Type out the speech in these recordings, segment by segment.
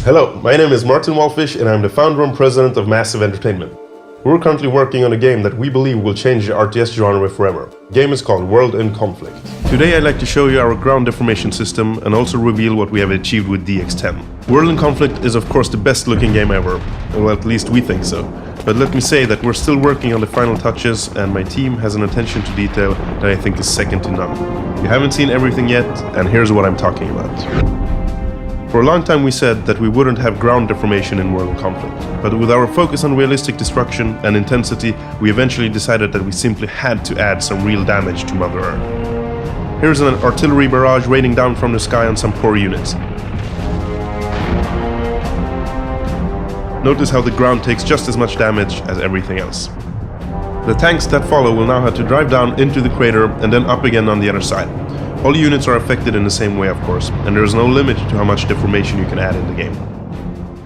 Hello, my name is Martin Walfish and I'm the founder and president of Massive Entertainment. We're currently working on a game that we believe will change the RTS genre forever. The game is called World in Conflict. Today I'd like to show you our ground deformation system and also reveal what we have achieved with DX10. World in Conflict is of course the best looking game ever, well at least we think so. But let me say that we're still working on the final touches and my team has an attention to detail that I think is second to none. You haven't seen everything yet and here's what I'm talking about. For a long time we said that we wouldn't have ground deformation in World in Conflict, but with our focus on realistic destruction and intensity, we eventually decided that we simply had to add some real damage to Mother Earth. Here's an artillery barrage raining down from the sky on some poor units. Notice how the ground takes just as much damage as everything else. The tanks that follow will now have to drive down into the crater and then up again on the other side. All units are affected in the same way, of course, and there is no limit to how much deformation you can add in the game.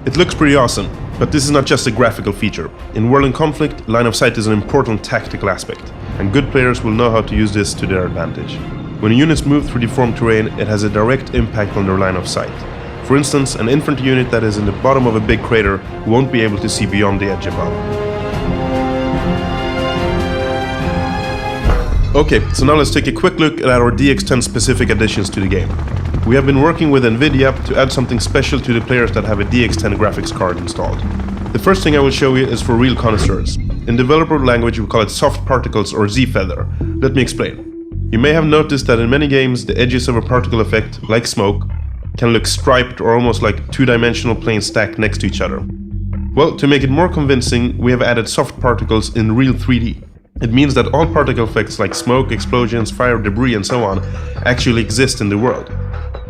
It looks pretty awesome, but this is not just a graphical feature. In World in Conflict, line of sight is an important tactical aspect, and good players will know how to use this to their advantage. When units move through deformed terrain, it has a direct impact on their line of sight. For instance, an infantry unit that is in the bottom of a big crater won't be able to see beyond the edge above. Okay, so now let's take a quick look at our DX10 specific additions to the game. We have been working with NVIDIA to add something special to the players that have a DX10 graphics card installed. The first thing I will show you is for real connoisseurs. In developer language we call it soft particles or Z-feather. Let me explain. You may have noticed that in many games the edges of a particle effect, like smoke, can look striped or almost like two-dimensional planes stacked next to each other. Well, to make it more convincing, we have added soft particles in real 3D. It means that all particle effects like smoke, explosions, fire, debris and so on actually exist in the world.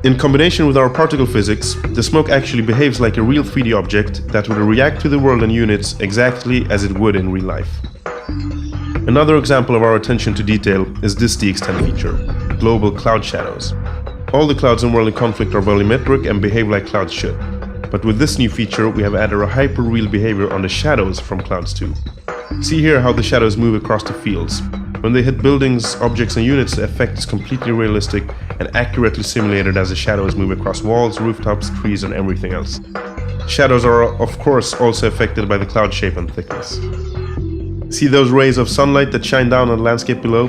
In combination with our particle physics, the smoke actually behaves like a real 3D object that will react to the world and units exactly as it would in real life. Another example of our attention to detail is this DX10 feature, global cloud shadows. All the clouds in World in Conflict are volumetric and behave like clouds should. But with this new feature we have added a hyper-real behavior on the shadows from clouds too. See here how the shadows move across the fields. When they hit buildings, objects and units, the effect is completely realistic and accurately simulated as the shadows move across walls, rooftops, trees and everything else. Shadows are of course also affected by the cloud shape and thickness. See those rays of sunlight that shine down on the landscape below?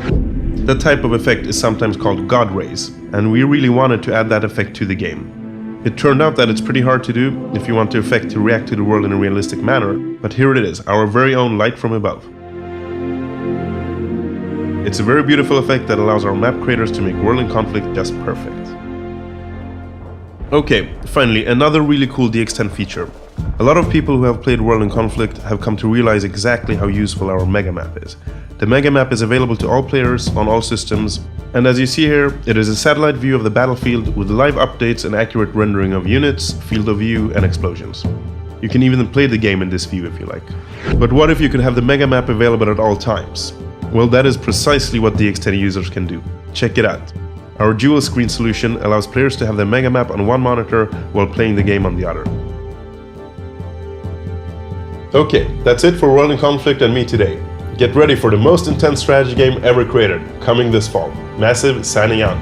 That type of effect is sometimes called God rays, and we really wanted to add that effect to the game. It turned out that it's pretty hard to do if you want the effect to react to the world in a realistic manner, but here it is, our very own light from above. It's a very beautiful effect that allows our map creators to make World in Conflict just perfect. Okay, finally, another really cool DX10 feature. A lot of people who have played World in Conflict have come to realize exactly how useful our mega map is. The mega map is available to all players on all systems, and as you see here, it is a satellite view of the battlefield with live updates and accurate rendering of units, field of view and explosions. You can even play the game in this view if you like. But what if you could have the mega map available at all times? Well, that is precisely what DX10 users can do. Check it out. Our dual screen solution allows players to have their mega map on one monitor while playing the game on the other. Okay, that's it for World in Conflict and me today. Get ready for the most intense strategy game ever created, coming this fall. Massive signing out.